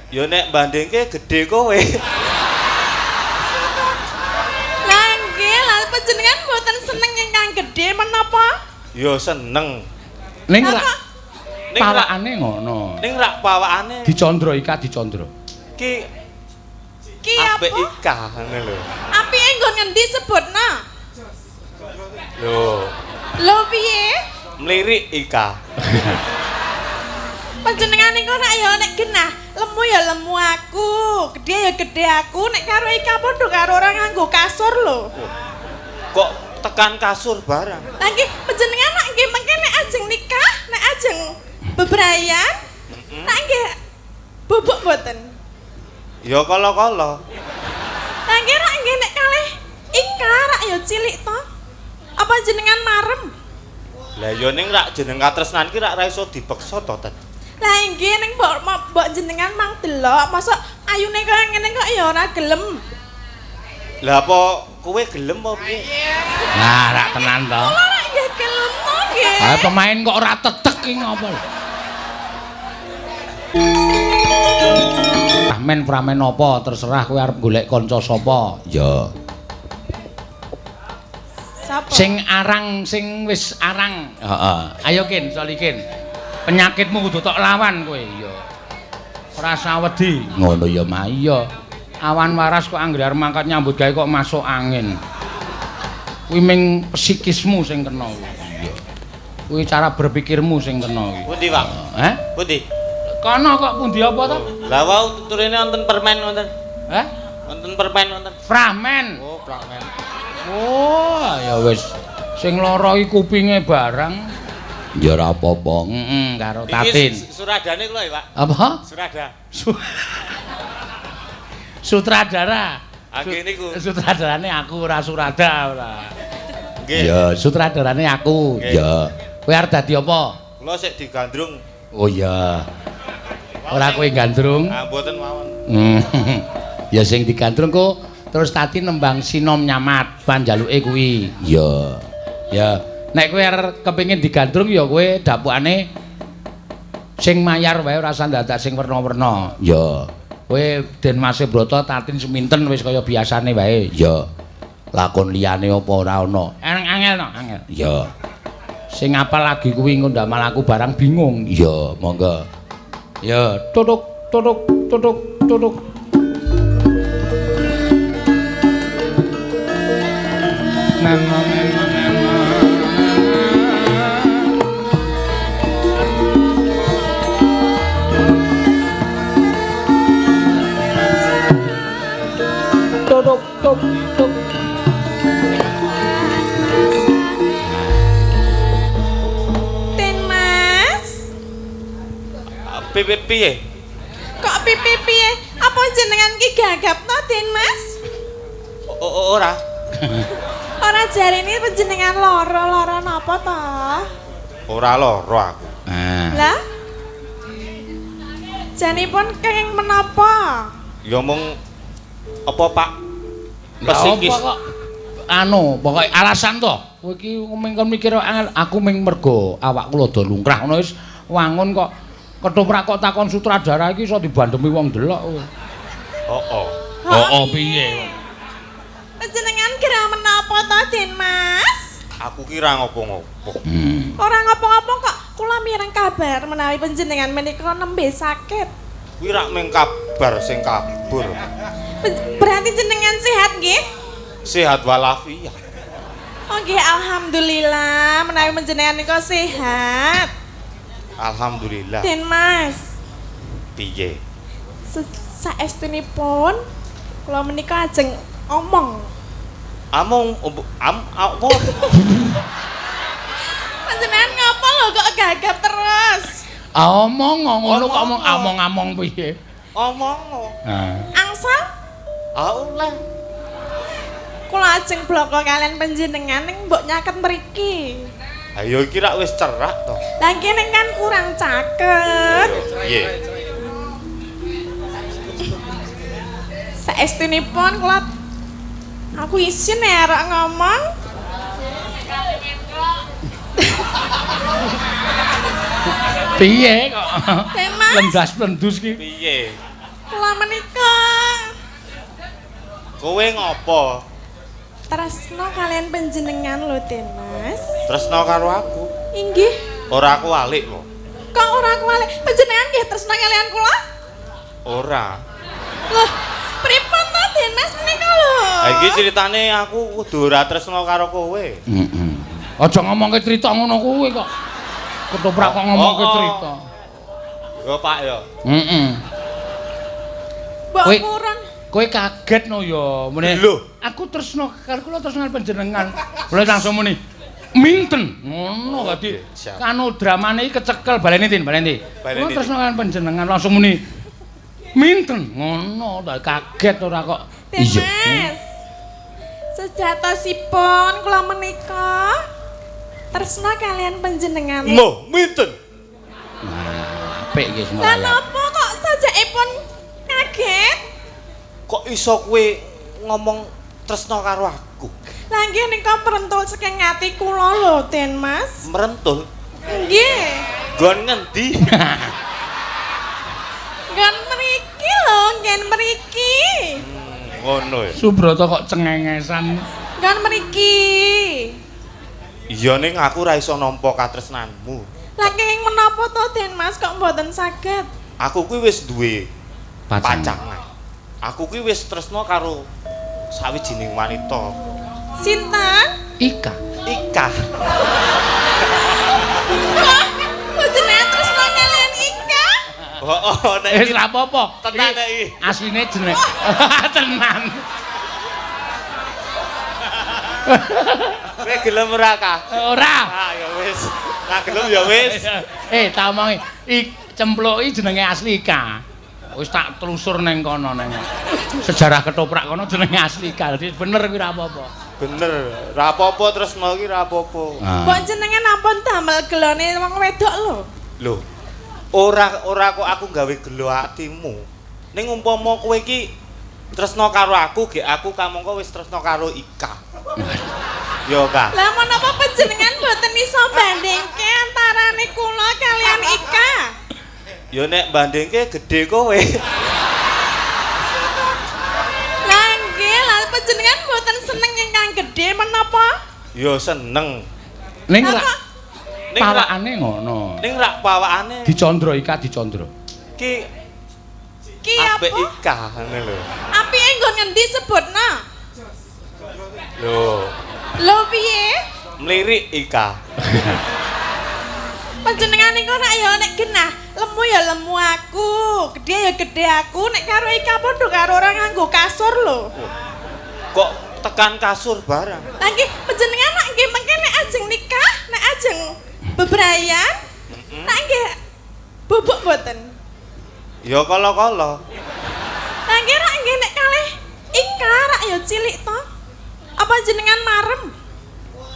Ya nek bandingke gedhe kowe. Lah nggih, lah panjenengan mboten seneng ingkang gedhe menapa? Ya seneng. Ning rak Ning rak pawakane ngono. ning rak pawakane Dicondro Ika dicondro. ki Ki apa? apik Ika ngene lho. Apike nggon ngendi sebutna? Lho, Lho piye? mlirik Ika. Panjenengan niku nek ya nek genah, lemu ya lemu aku, gedhe ya gedhe aku, nek karo Ika padha karo orang nganggo kasur lho. Kok tekan kasur barang. Lah nggih panjenengan nek nggih mengke nek ajeng nikah, nek ajeng bebrayan, nek nggih bubuk mboten. Ya kala-kala. Lah nggih nek nggih nek kalih Ika rak ya cilik to. Apa jenengan marem? Lah ya ning rak jeneng katresnan ki rak ra iso dipeksa to, Tet. Lah nggih ning mbok jenengan mang delok, mosok ayune kaya ngene kok ya ora gelem. Lah apa kowe gelem apa piye? Nah, rak tenan to. Kula rak nggih gelem to nggih. Ah pemain kok ora tetek ki ngopo lho. Men pramen apa terserah kowe arep golek kanca sapa. Ya. Sapa? Sing arang sing wis arang. Heeh. Ayo Kin, solikin. Penyakitmu kudu tok lawan kowe ya. Ora usah wedi. Ngono ya mah iya. Awan waras kok anggere arep mangkat nyambut gawe kok masuk angin. Kuwi ming psikismu sing kena kuwi. Iya. Kuwi cara berpikirmu sing kena kuwi. Pundi, Pak? Heh? Pundi? Kono kok pundi apa to? Lah wau tuturine wonten permen wonten. Heh? Wonten permen wonten. Pramen. Oh, permen. Oh, ya wis. Sing lara iki kupinge barang. Ya ora apa-apa. Karo Tatin. Iki suradane kula ya, Pak. Apa? Surada. Sutradara. Nggih niku. Sutradarane aku ora surada ora. Nggih. Ya, sutradarane aku. Nggih. Ya. Kowe arep dadi apa? Kula sik digandrung. Oh iya. Ora kowe gandrung. Ah, mboten mawon. Ya sing digandrung kok terus tadi nembang sinom nyamat panjaluke kuwi. Ya. Ya, nek kowe arep kepengin digandrung ya kowe dapukane sing mayar wae ora usah dadak sing werna-werna. Ya. Kowe Den Mas Broto tatin seminten wis kaya biasane wae. Ya. Lakon liyane apa ora ana. Angel no, angel. Ya. Sing apal lagi kuwi engko ndamel aku barang bingung. Ya, monggo. Ya, tutuk tutuk tutuk tutuk. Tutuk tuk tuk. Ten Mas, Piye? kok piye? Apa jenengan ki gagap to, Den Mas? Ora. Ora jarene panjenengan lara napa to? Ora lara aku. Nah. Lah? Janipun kenging menapa? Ya mung apa, Pak? Lah Psikis. apa kok anu, pokoke alasan to. Kowe iki mengkon mikir angel, aku ming mergo awakku rada lungkrah ngono wis wangun kok ketoprak kok takon sutradara iki iso dibandemi wong delok kowe. Oh. Oh, piye? Panjenengan kira menapa to, Den Mas? Aku kira ngopo-ngopo. Ora ngopo-ngopo kok kula mireng kabar menawi panjenengan menika nembe sakit. Kuwi rak mung kabar sing kabur. Berarti jenengan sehat nggih? Sehat walafiat. Oh nggih, alhamdulillah menawi panjenengan nika sehat. Alhamdulillah. Den Mas, Piye? saestunipun kula menika ajeng omong. Apa? Panjenengan ngapa lho kok gagap terus? Omong ngono kok omong piye? Omong. Angsal Oleh. kula ajeng bloko kalian panjenengan ning mbok nyaket mriki. Ayo iki rak wis cerak to. Lah kene kan kurang caket. Piye? Saestunipun kula aku isin ya arek ngomong. Piye kok? Den Mas, Lendas-lendus ki. Piye? Kula menika Kowe ngopo? tresno kalian panjenengan lho, Den Mas. Tresno karo aku. Inggih. Ora aku alik kok. Kok ora kuwale panjenengan nggih tresno kalian kula? Ora. Loh, pripun to Den Mas menika lho? Ha iki ceritane aku kudu ora tresno karo kowe. Heeh. Aja ngomongke cerita ngono kuwi kok. Ketoprak kok ngomongke cerita. Yo Pak yo. Heeh. Mbok Kowe- purun. Kowe kaget no ya, muni. Lho. Aku tresno karo kula tresno panjenengan. Mulai langsung muni. Minten. Ngono dadi Siap. kanu dramane iki kecekel baleni Tin, baleni. Baleni, Kula Tin. tresno karo panjenengan langsung muni. Minten. Ngono ta kaget ora kok. Den Mas. Sejatosipun kula menika tresno kalian panjenengan. Mo, minten. Nah, apik iki semua. Lah napa kok sajakipun kaget? Kok iso kowe ngomong tresno karo aku? Lah nggih nika perentul saking ati kula lho, Den Mas. Merentul. Nggih. Gon ngendi? Nggon mriki lho, nggen mriki. Ngono ya. Subroto kok cengengesan. Nggon mriki. Iya ning aku ora iso nampa katresnanmu. Lah kenging menapa to, Den Mas, kok mboten saged? Aku kuwi wis duwe Pacangan. pacangan. Aku kuwi wis tresno karo sawijining wanita. Sinten? Ika. Ika. Kok panjenengan tresno kalian Ika? Oh, nek Wis iki ora apa-apa. tenan nek iki. Asline jeneng. Tenan. Kowe gelem ora Kak? Ora. Ah ya wis. Nah gelem ya wis. Tak omongi, cempluki jenenge asli Ika. Wis tak telusur ning kono ning. Sejarah ketoprak kono jenenge asli Ika. Dadi bener kuwi ora apa-apa. Bener. Ra apa-apa tresno iki ra apa-apa. Mbok jenengan ampun damel gelone wong wedok lho. Lho. Ora kok aku gawe gelo atimu. Ning umpama kowe iki tresno karo aku, gek aku kamangka wis tresno karo Ika. Yo Kak. Lah menapa panjenengan mboten iso bandingke antarane kula kalian Ika? Yo nek bandingke gedhe kowe. Lah nggih, lah panjenengan mboten seneng ingkang gedhe menapa? Yo seneng. Ning Lah rak kok Ning rak pawakane ngono. ning rak pawakane Dicondro Ika dicondro. ki ki apa? apik Ika ngene lho. Apike nggon ngendi sebutna? Lho, Lho piye? mlirik Ika. Panjenengan niku nek ya nek genah, lemu ya lemu aku, gedhe ya gedhe aku, nek karo Ika padha karo ora nganggo kasur lho. Kok tekan kasur barang. Lah nggih panjenengan nek nggih mengke nek ajeng nikah, nek ajeng bebrayan, nek nggih bubuk mboten. Ya kala-kala. Lah nggih rak nggih nek kalih Ika rak ya cilik to. Apa jenengan marem?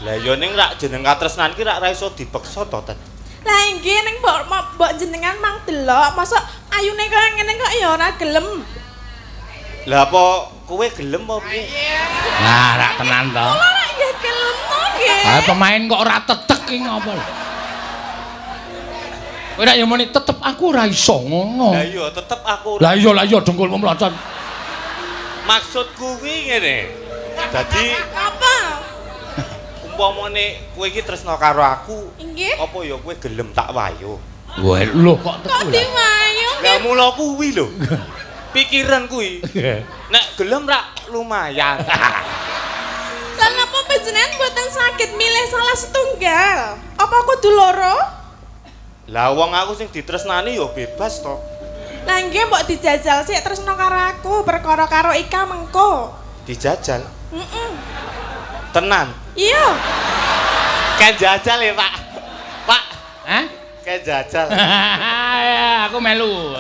Lah ya ning rak jeneng katresnan ki rak ra iso dipeksa to, Ten. Lah nggih ning mbok jenengan mang delok, mosok ayune kaya ngene kok ya ora gelem. Lah apa kowe gelem apa piye? Nah, rak tenan to. Kula rak nggih gelem to nggih. Ah pemain kok ora tetek iki ngopo lho. Kowe nek yo muni tetep aku ora iso ngono. Lah iya tetep aku Lah iya dengkulmu mlocot. maksudku kuwi ngene. Dadi Apa? umpamane kowe iki tresno karo aku, Inggih. apa ya kowe gelem tak wayo? Wah, lho kok Kok teku lah. diwayu Lah nggih? mula kuwi lho. Pikiran kuwi. Nek gelem rak lumayan. Lah napa panjenengan mboten saged milih salah setunggal? Apa kudu loro? Lah wong aku sing ditresnani ya bebas to. Lah nggih mbok dijajal sik tresno karo aku perkara karo Ika mengko. Dijajal. Heeh. Tenan. Iya. Kayak jajal ya, Pak. Pak, Hah? kayak jajal. Aku melu.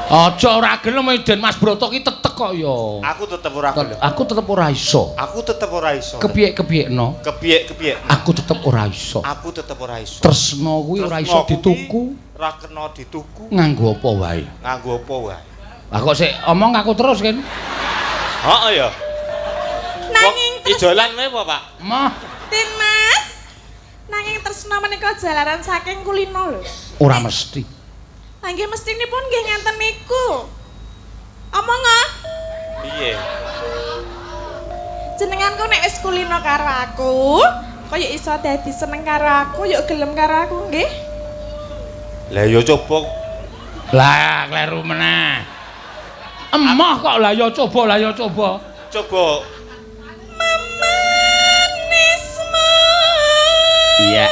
Aja ora gelem Den Mas Broto ki tetek kok ya. Aku tetep ora gelem. Aku tetep ora iso. Aku tetep ora iso. Kepiye-kepiyekno. Kepiye-kepiye. Aku tetep ora iso. Aku tetep ora iso. Tresno kuwi ora iso Tresno kuwi dituku Ora kena dituku nganggo apa wae. nganggo apa wae. Lah kok sik omong aku terus kan. Heeh ya. Nanging Ijolan wae apa, Pak? Mah Tin Mas. Nanging tresno menika jalaran saking kulino lho. Ora mesti. Lah nggih mestinipun nggih ngenten niku. Omong ah. Piye? Jenengan kok nek wis kulino karo aku, kaya iso dadi seneng karo aku, yuk gelem karo aku nggih. Lah ya coba. Lah kleru meneh. Emoh kok lah ya coba, lah ya coba. Coba. Memanismu. Iya.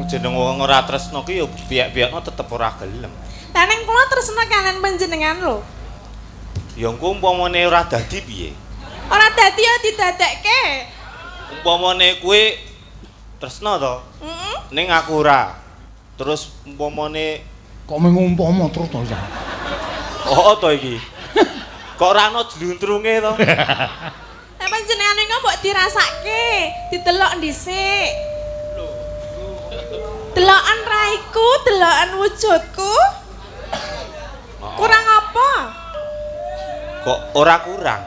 Jeneng wong ora tresno ki ya biak-biakno tetep ora gelem. Lah ning kula tresno kalian panjenengan lho. Ya engko umpamane ora dadi piye? Ora dadi ya didadekke. Umpamane kowe tresno to? Heeh. Ning aku ora. Terus umpamane Kok mengumpama terus to ya. oh to iki. Kok ora ana jluntrunge to? Lah panjenengan engko mbok dirasake, didelok dhisik. Delokan raiku, delokan wujudku. Kurang apa? Kok ora kurang?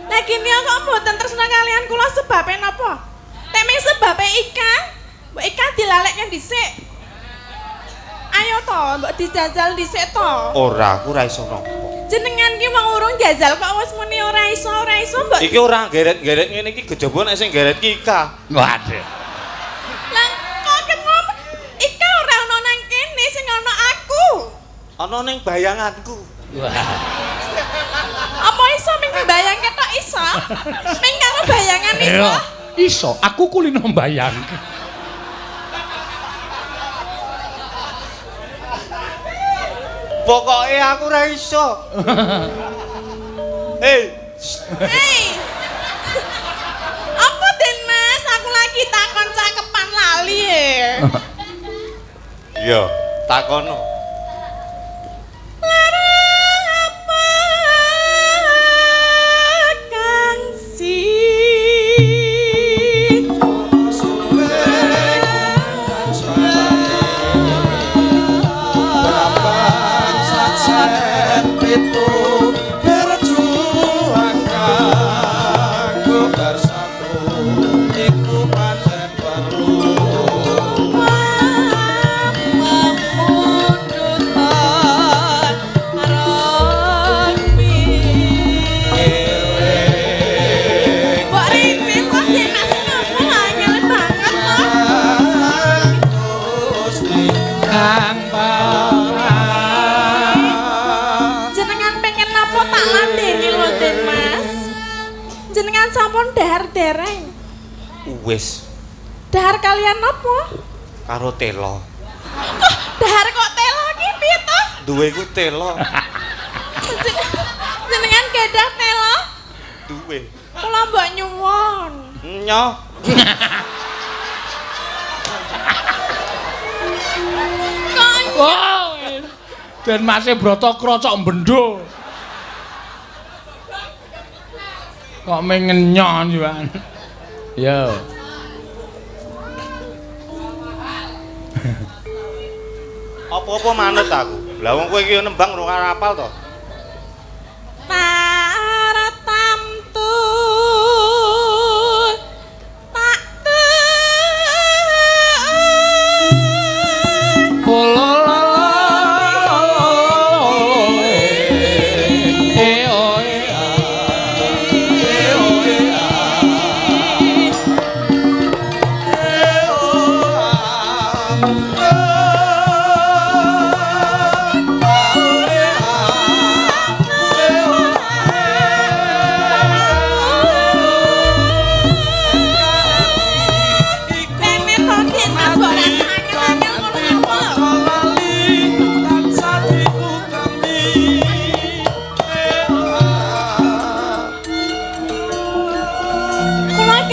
Lah kene kok mboten tresna kalian kula sebabe napa? Nek mung sebabe Ika, mbok Ika dilalekke dhisik. Ayo to, mbok dijajal dhisik to. Ora, aku ora iso napa. Jenengan ki wong urung jajal kok wis muni ora iso mbok. Iki ora geret-geret ngene iki kejaba nek sing geret ki Ika. Waduh. Lah kok kenapa Ika ora ono nang kene sing ono aku. Ana ning bayanganku. Wah. Apa iso ming bayang ketok iso? Ming karo bayangan iso? Iso, aku kulino mbayang. Pokoke aku ora iso. Hei. Hei. Apa Den Mas? Aku lagi takon cakepan lali e. Iya, takono. Sampun dahar dereng. Wis. Dahar kalian apa? Karo telo. Kok dahar kok telo ki piye to? Duwe ku telo. Jenengan gadah telo? Duwe. Kula mbok nyuwun. Nyo. Wow. Den Mase Broto krocok mbendo. Kok mengenyon juan. Yo. Apa-apa manut aku. Lah wong kowe iki nembang ora hafal to. Paratamtu taktu.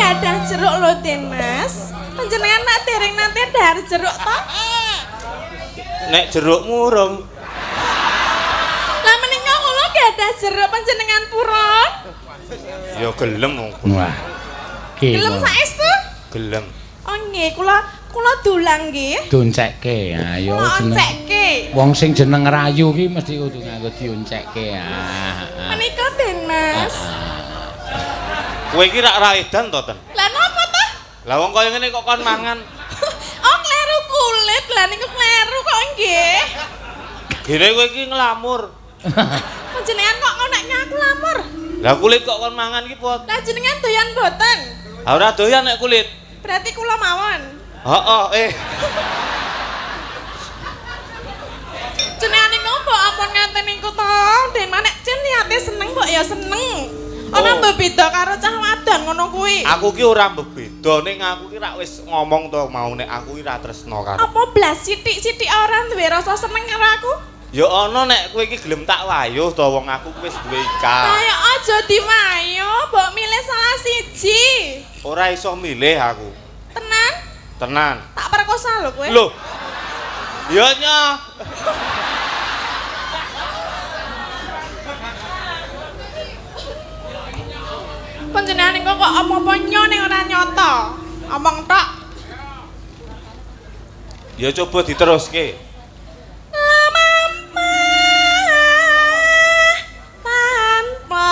gadah jeruk lho Den Mas. Panjenengan nak dereng nate dahar jeruk to? Nek jerukmu urung. Lah menika kula gadah jeruk panjenengan purun. Ya gelem wong. Wah. Gelem saestu? Gelem. Oh nggih, kula dulang nggih. Duncekke. Ayo Kula jeneng. oncekke. Wong sing jeneng rayu ki mesti kudu nganggo diuncekke. Menika Den Mas. Kowe iki rak ra edan to, Ten? Lah napa to? Lah wong kaya ngene kok kon mangan. Oh kleru kulit, lah niku kleru kok nggih. Gene kowe iki nglamur. Panjenengan kok ngoneknya aku lamur. Lah kulit kok kon mangan iki pot. Lah jenengan doyan boten? Ha ora doyan nek kulit. Berarti kula mawon. Heeh, Jenengan niku mbok ampun ngaten niku to. Den manek jen niate seneng mbok ya seneng. Ana mbok beda karo cah wadon ngono kuwi. Aku ki ora mbeda ning aku ki rak wis ngomong to mau nek aku ki ra tresno karo. Apa blas sithik-sithik ora duwe rasa seneng karo aku? Ya ana nek kowe iki gelem tak wayuh to wong aku wis duwe ikah. Ayo aja diwayo, mbok milih salah siji. Ora iso milih aku. Tenan? Tenan. Tak perkosa lho kowe. Lho. Ya nyoh. Panjenengan niku kok apa-apa nyo ning ora nyoto. Omong tok. Ya coba diteruske. Mama tanpa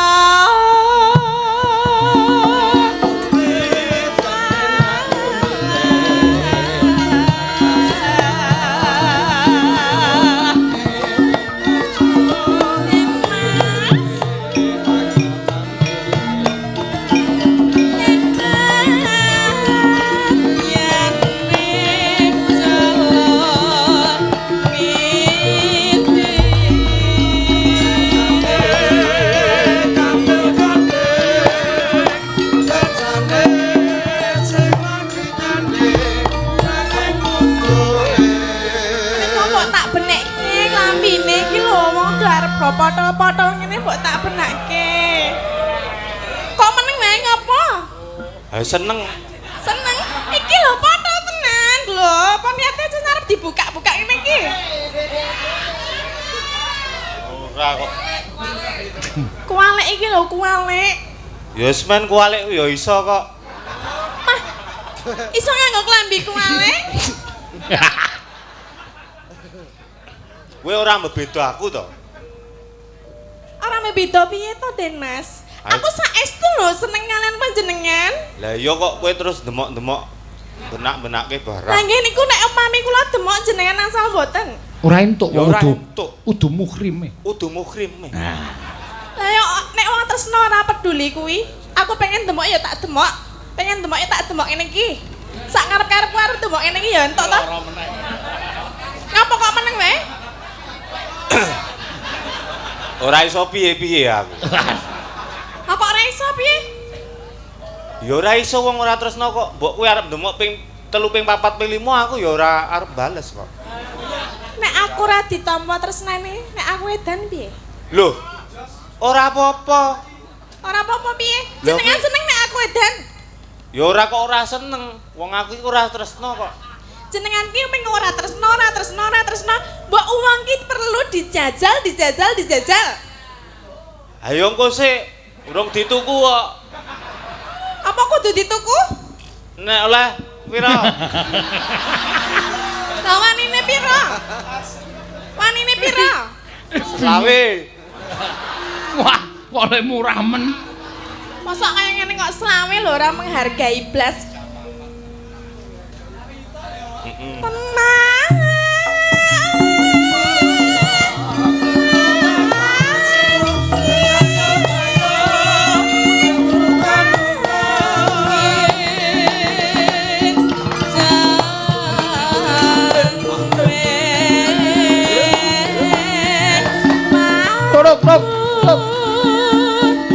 potol-potol ngene mbok tak benake. Kok meneng wae ngopo? Ha seneng. Seneng. Iki lho potol tenan lho. Apa niate aja arep dibuka-buka ngene iki? Ora kok. Kualik iki lho, kualik. Ya wis men kualik ya iso kok. Mah. Iso nganggo klambi kualik? Kowe ora mbeda aku to. Ora beda piye to, Den Mas? Aku saestu lho seneng kalian panjenengan. Lah iya kok kowe terus demok-demok benak-benake barang. Lah nggih niku nek upami kula demok jenengan asal mboten. Ora entuk Ya ora entuk. Udu muhrim. Udu muhrim. Nah. Lah yo nek wong tresno ora peduli kuwi, aku pengen demok ya tak demok. Pengen demok ya tak demok ngene iki. Sak ngarep-karepku arep demok ngene iki ya entuk to. Ngapa kok meneng wae? Ora iso piye-piye aku. Apa ora iso piye? Ya ora iso wong ora tresno kok. Mbok kowe arep ndemok ping 3 ping 4 ping 5 aku ya ora arep bales kok. Nek aku ora ditampa tresnane, nek aku edan piye? Loh. Ora apa-apa. Ora apa-apa piye? Lho, Jenengan seneng nek aku edan. Ya ora kok ora seneng. Wong aku iki ora tresno kok. Jenengan ki mung ora tresno. Mbok uang ki perlu dijajal. Ayo engko sik, urung dituku kok. Apa kudu dituku? Nek oleh pira? Lah wanine pira? Wanine pira? Slawe. Wah, kok lek murah men. Masa kaya ngene kok selawe lho ora menghargai blas. Tenang.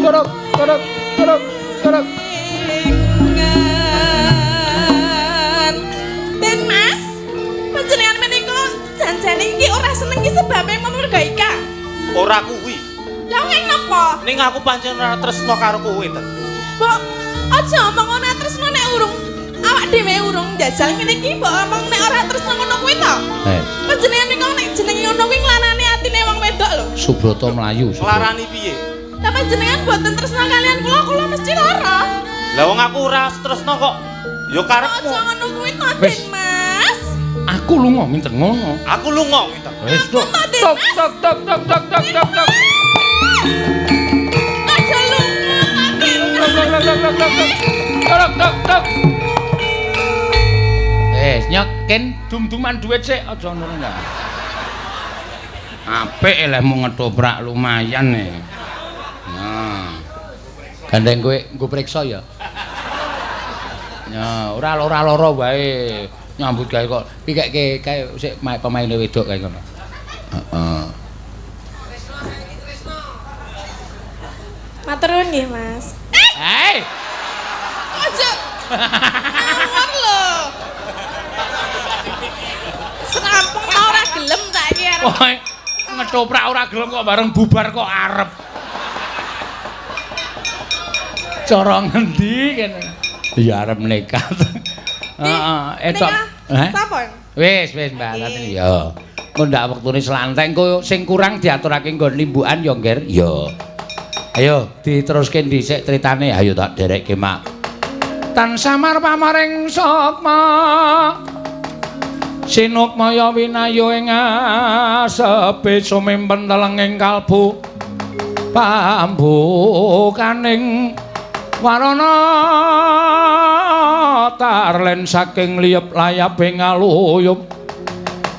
Korok. Den Mas, panjenengan menika janjane iki ora seneng ki sebabe memurgai Ika. Ora kuwi. Lah ngene napa? Ning aku pancen ora tresno karo kowe, Ten. Mbok aja omong ora tresno dijajal ngene iki mbok omong nek ora tresno ngono kuwi to. Panjenengan niku nek jenenge ngono kuwi nglanani atine wong wedok lho. Subrata Melayu. Nglarani piye? Lah panjenengan boten tresno kalian kula mesti lara. Lah wong aku ora tresno kok. Ya karepmu. Aja ngono kuwi to, Den Mas. Aku lunga minten ngono. Aku lunga ngene. Wis tok. Tok tok tok tok tok tok tok tok. Aja lunga, Den Mas. Tok tok tok tok tok. Tok tok tok. Nyoken dum-duman dhuwit sik aja ngono ya. Apik elehmu ngetoprak lumayan e. Nah. Gandeng kowe nggo priksa ya. Ya, ora lara wae. Nyambut gawe kok pikeke kae sik pemaine wedok kae ngono. Heeh. Matur nuwun nggih, Mas. Hei. Aja. Ngawur lho. Senampung ora gelem saiki arep. Wah, ngetoprak ora gelem kok bareng bubar kok arep. Cara ngendi kene? Ya arep nekat. Heeh, etok. Sapa? Wis, Mbak. Ya. Engko ndak wektune slanteng kok sing kurang diaturake nggon limbukan ya, Ngger. Ya. Ayo diteruske dhisik critane. Ayo tak derekke, Mak. Tan samar pamaring sukma. Sinukmaya winayu ing asepe sumimpen telenging kalbu. Pambukaning warana tarlen saking liyep layape ngaluyup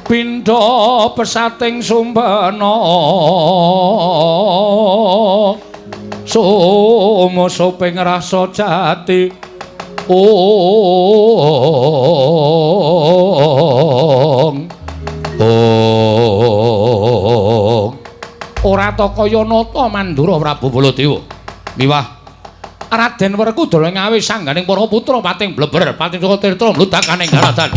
pindha pesating sumbana sumusuping rasa jati ora ta kaya nata Mandura Prabu Baladewa miwah Raden Werkudara ngawi sangganing para putra pating bleber pating saka tirta mludakaning garatan.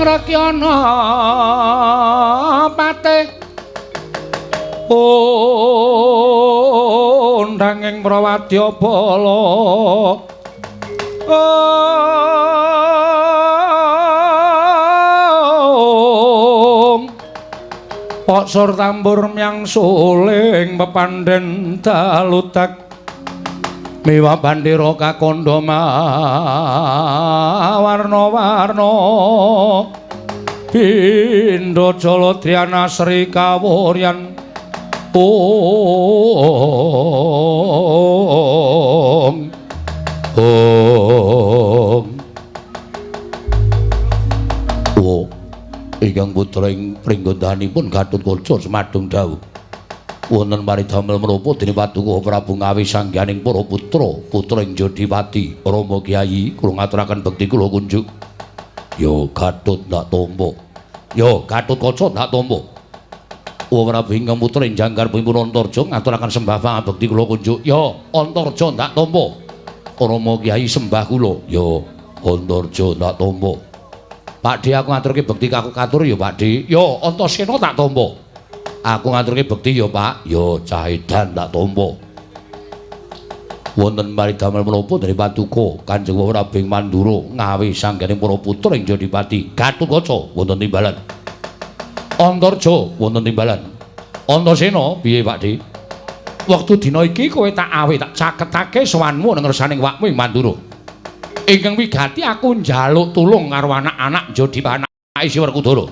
Rakyana patih undanging prawadya bala Poksur tambur myang suling pepandhen dalutak miwa bandira kakandha warna-warna pindha Jaladhyana Sri Kawuryan ingkang putra ing pringgondhanipun Gatotkaca semadhung dawuh wonten paridamel menapa dening Paduka Prabu Ngawi sangganing para putra ing Jodiwati Rama Kyai kula ngaturaken bekti kula kunjuk ya Gatut ndak tampa Yo Gatotkaca ndak tampa. Ora bingkang putra ingkang karepipun Antarja ngaturaken sembah pangabekti kula kunjuk. Yo Antarja ndak tampa. Rama Kyai sembah kula. Yo Antarja ndak tampa. Pakde aku ngaturke bekti aku katur ya Pakde. Yo Antasena tak tampa. Aku ngaturke bekti ya Pak. Yo Cahedan tak tampa. Wonten paridamel menapa dari Paduka Kanjeng Prabing Mandura ngawi sangganing para putra ing Jodipati. Gatotkaca wonten timbalan. Antarja wonten timbalan. Antasena piye Pakde? Wektu dina iki kowe tak awe tak caketake sowanmu ning ngersaning wakmu ing Mandura. Ingkang wigati aku njaluk tulung karo anak-anak Jodipati anake Werkudara.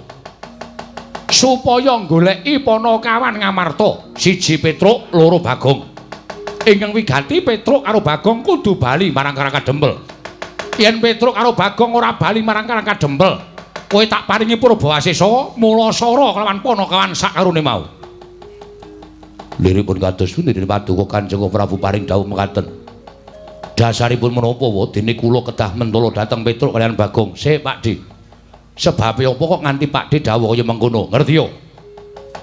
Supaya goleki Panakawan Ngamarta, siji Petruk, loro Bagong. Ingkang wigati Petruk karo Bagong kudu bali marang Karangkadempel. Yen Petruk karo Bagong ora bali marang Karangkadempel, kowe tak paringi Purbawasesa Mulasara kelawan Panakawan sakarone mau. Liripun kados pundi Paduka Kanjeng Prabu paring dawuh mekaten. Dasaripun menapa wae dene kula kedah mentala dhateng Petruk kaliyan Bagong. Sik Pakde. Sebabe apa kok nganti Pakde dawuh kaya mengkono? Ngerti yo?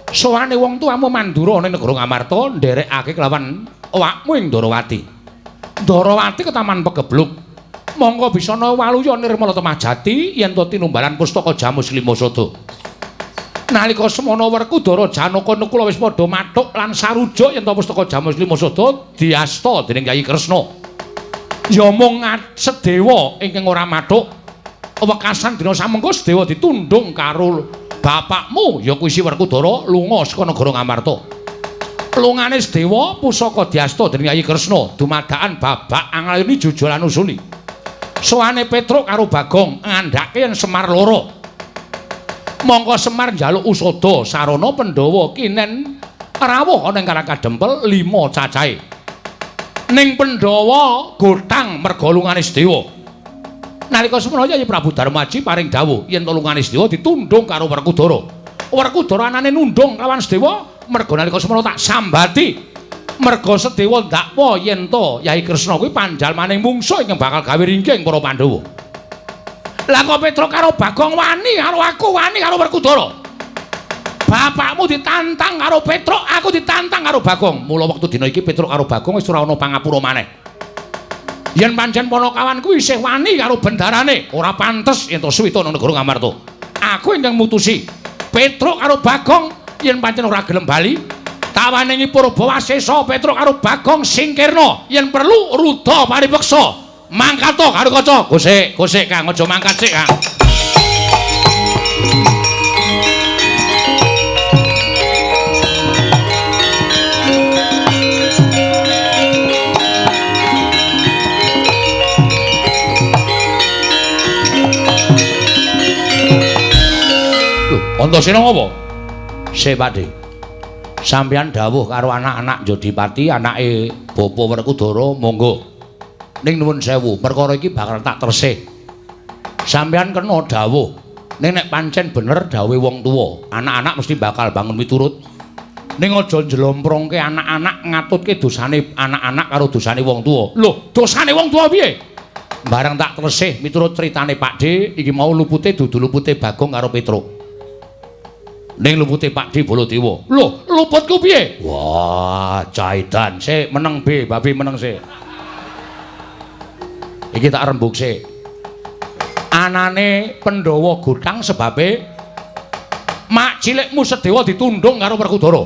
Sowane wong tuamu Mandura ning negara Ngamarta nderekake kelawan awakmu ing Ndarawati. Ndarawati ketaman pegebluk. Monggo bisa ana waluya nirmala temajati yen to tinumbalan pustaka Jamus Limasada. Nalika semana Werkudara Janaka Nukula wis padha mathuk lan sarujuk yen to pustaka Jamus Limasada diasta dening Kyai Kresna. Ya mung Sedewa ingkang ora mathuk. Wekasan dina samengko Sedewa ditundhung karo bapakmu ya kuwi Si Werkudara lunga saka negara Ngamarta. Lungane Sedewa pusaka diasta dening Kyai Kresna dumadakan babak anglayani jujulan usuli. Soane Petruk karo Bagong ngandhake yen Semar loro. Monggo Semar njaluk usada sarana Pandhawa kinen rawuh ana ing Karangkadempel 5 cacahe. Ning Pandhawa gotang merga lungane Sedewa. Nalika semana Kyai Prabu Darmaji paring dawuh yen lungane Sedewa ditundhung karo Werkudara. Werkudara anane nundhung lawan Sedewa merga nalika semana tak sambati. Merga Sedewa ndakwa yen to Kyai Kresna kuwi panjalmaning mungsuh ingkang bakal gawe ringking para Pandhawa. Lah kok Petruk karo Bagong wani karo aku wani karo Werkudara. Bapakmu ditantang karo Petruk, aku ditantang karo Bagong. Mula wektu dina iki Petruk karo Bagong wis ora ana pangapura maneh. Yen pancen Panakawan kuwi isih wani karo bendarane, ora pantes yen to suwita nang negara Ngamarta. Aku ingkang mutusi Petruk karo Bagong yen pancen ora gelem bali, tawaningi Purbawasesa Petruk karo Bagong singkirna, yen perlu rudha paripeksa. Mangkat to karo kaca. Gosik Kang, aja mangkat sik Kang. Antasena ngopo? Sik Pakde. Sampeyan dawuh karo anak-anak Jodipati, anake Bapa Werkudara, monggo. Ning nuwun sewu, perkara iki bakal tak tresih. Sampeyan kena dawuh. Ning nek pancen bener dawuhe wong tuwa, anak-anak mesti bakal bangun miturut. Ning aja njlomprongke anak-anak ngatutke dosane anak-anak karo dosane wong tuwa. Lho, dosane wong tuwa piye? Bareng tak tresih miturut critane Pakde, iki mau lupute dudu lupute Bagong karo Petruk. Ning lupute Pakde Baladewa. Lho, luputku piye? Wah, Cahedan sik meneng B, babi meneng sik. Iki tak rembug sik. Anane Pandhawa gotang sebabe mak cilikmu Sedewa ditundhung karo Werkudara.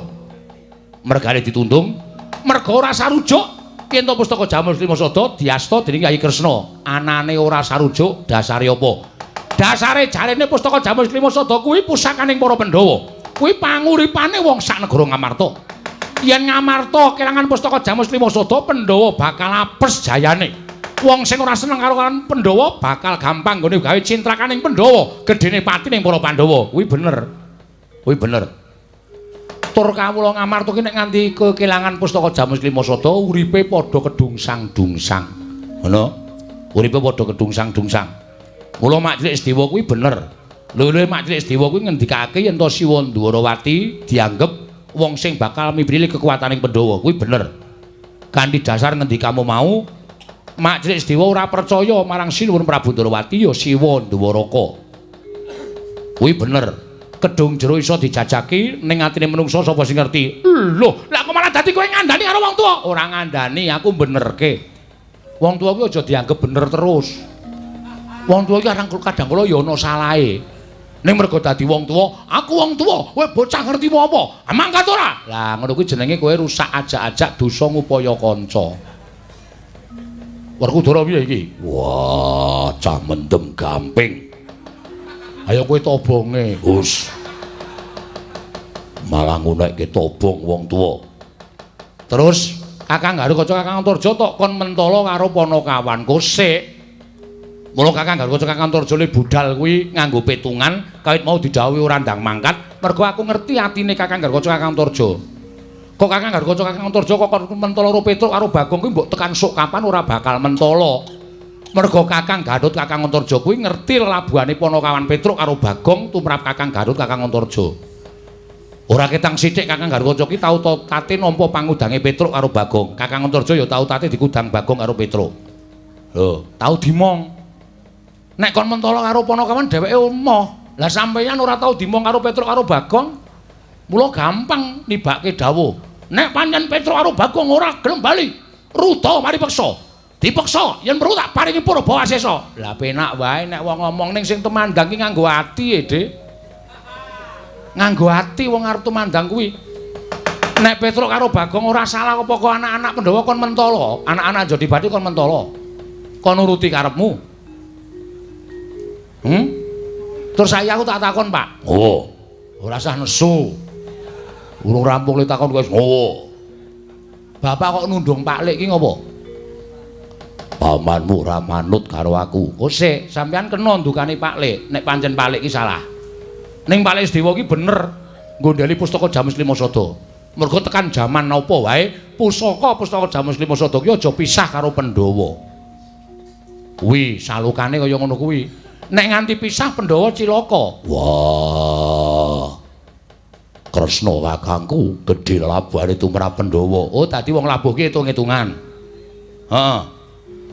Mergane ditundhung, merga ora sarujuk yen to pustaka Jamus Limasada diasta dening Kyai Kresna. Anane ora sarujuk, dasare apa? Dasare jarene pustaka Jamus Limasada kuwi pusakaning para Pandhawa. Kuwi panguripane wong sak negara Ngamarta. Yen Ngamarta kelangan pustaka Jamus Limasada, Pandhawa bakal apes jayane. Wong sing ora seneng karo Pandhawa bakal gampang nggone gawe cintrakaning Pandhawa, gedene pati ning para Pandhawa. Kuwi bener. Kuwi bener. Tur kawula Ngamarta ki nek nganti kekilangan pustaka Jamus Limasada, uripe padha kedungsang-dungsang. Ngono. Uripe padha kedungsang-dungsang. Mula Mak Cilik Sedewa kuwi bener. Lho Mak Cilik Sedewa kuwi ngendikake yen to Siwa Ndwarawati dianggep wong sing bakal mibrili kekuwataning Pandhawa. Kuwi bener. Kanthi dasar ngendikamu mau, Mak Cilik Sedewa ora percaya marang Sinuwun Prabu Ndwarawati ya Siwa Ndwaraka. Kuwi bener. Kedung jero iso dijajaki ning atine menungsa sapa sing ngerti. Lho, lah kok malah dadi kowe ngandani karo wong tuwa? Ora ngandani, aku benerke. Wong tuwa kuwi aja dianggep bener terus. Wong tuwa iki kadang kala ya ana salahe. Ning mergo dadi wong tuwa, aku wong tuwa, kowe bocah ngerti apa? Mangkat ora? Lah ngono kuwi jenenge kowe rusak ajak-ajak dosa ngupaya kanca. Werkudara piye iki? Wah, cah mendem gamping. Ayo kowe tobonge, Gus. Malah ngunekke tobong wong tuwa. Terus Kakang Garuh Kaca Kakang Antarja tok kon mentala karo Panakawan. Kosik. Mula Kakang Garuh Kaca Kakang Antarja le budal kuwi nganggo petungan, kawit mau didhawuhi ora ndang mangkat, mergo aku ngerti atine Kakang Garuh Kaca Kakang Antarja. Kok Kakang Garuh Kaca Kakang Antarja kok mentala karo Petruk karo Bagong kuwi mbok tekan sok kapan ora bakal mentala. Mergo Kakang Garuh Kakang Antarja kuwi ngerti labuhane Panakawan Petruk karo Bagong tumrap Kakang Garuh Kakang Antarja. Ora ketang sithik Kakang Garuh Kaca ki tau tate nampa pangudange Petruk karo Bagong. Kakang Antarja ya tau tate dikudang Bagong karo Petruk. Lho, tau dimong. Nek kon mentala karo Panakawan dheweke emoh. Lah sampeyan ora tau dimong karo Petruk karo Bagong. Mula gampang nibake dawuh. Nek pancen Petruk karo Bagong ora gelem bali, ruta mari peksa. Dipeksa yen perlu tak paringi Purba Wasesa. Lah penak wae nek wong ngomong ning sing temandang ki nganggo ati, Dik. Nganggo ati wong arep temandang kuwi. Nek Petruk karo Bagong ora salah apa kok anak-anak Pandhawa kon mentala, anak-anak Jodibati kon mentala. Kon nuruti karepmu. Terus saya aku tak takon, Pak. Oh, ora usah nesu. Urung rampung le takon kowe. Oh. Bapak kok nundung Pak Lek ki ngopo? Pamanmu ora manut karo aku. Oh, sik, sampean kena ndukane Pak Lek. Nek pancen Pak Lek ki salah. Ning Pak Lek Sedewa ki bener nggondheli pustaka Jamus Lima Sada. Mergo tekan jaman napa wae, pustaka Jamus Lima Sada ki aja pisah karo Pandhawa. Kuwi salukane kaya ngono kuwi. Nek nganti pisah Pandhawa cilaka. Wah. Kresna kakangku gedhe labuhane tumrap Pandhawa. Oh, dadi wong labuh ki itung-itungan. Heeh.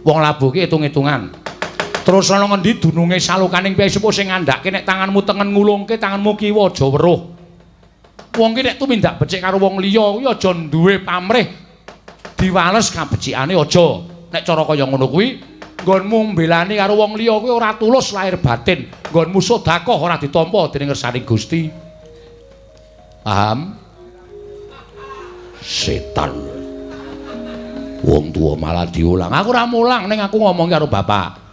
Wong labuh ki itung-itungan. Terus ana ngendi dununge salukaning piyai sepuh sing ngandhake nek tanganmu tengen ngulungke tanganmu kiwa aja weruh. Wong ki nek tumindak becik karo wong liya kuwi aja duwe pamrih. Diwales kabecikane aja. Nek cara kaya ngono kuwi nggonmu mbelani karo wong liya kuwi ora tulus lahir batin. Nggonmu sedekah ora ditampa dening ngersani Gusti. Paham? Setan. Wong tuwa malah diulang. Aku ora mulang ning aku ngomong karo bapak.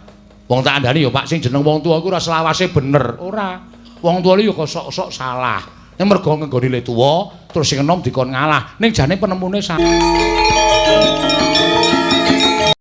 Wong tak andani ya Pak sing jeneng wong tuwa kuwi ora selawase bener. Ora. Wong tuwa iki ya kok sok-sok salah. Ning mergo nggone le tuwa terus sing enom dikon ngalah. Ning jane penemune salah.